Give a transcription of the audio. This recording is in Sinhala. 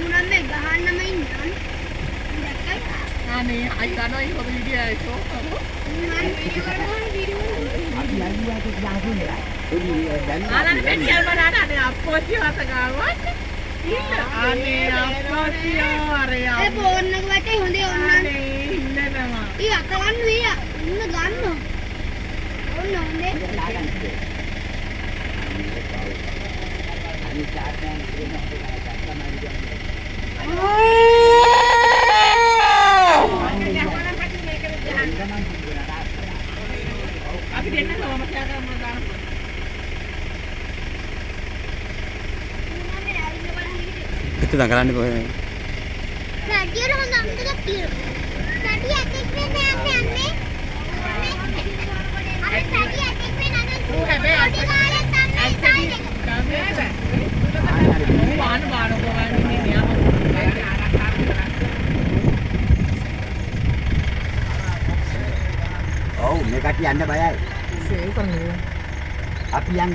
මුනන්නේ ගහන්නම ඉන්නවා. අනේ අයි ගන්නවා ඒක වීඩියෝ එකක් අපි අයියාට යාගුනේ. පොඩි දැන් ආනන්ද පෙට්ටියල් බලන්න අනේ අප්පෝච්චි වත ගාවත් ඉන්න අනේ අප්පෝච්චි ආරේ ඒ ෆෝන් එක වටේ හොඳේ ඔන්නන්. ඉන්නවා ඊ අතවන්න විය. ඉන්න ගන්න. ඔන්න හොඳේ. අනිත් ආත්මයන් කියන අපේ අපි දෙන්න කොහොමද යාගන්න දාන්න itu tak kerana boleh. රැඩියල හොඳ අම්මලා තියෙනවා. රැඩිය ඇටෙක් වෙන්නේ යන්නේ. අර රැඩිය ඇටෙක් වෙන්නේ නැත්නම් ඌ හැබැයි බාන කොහොමද නියම ඔව් මේකට යන්න බයයි. සේව් කරන්නේ අපි යන්න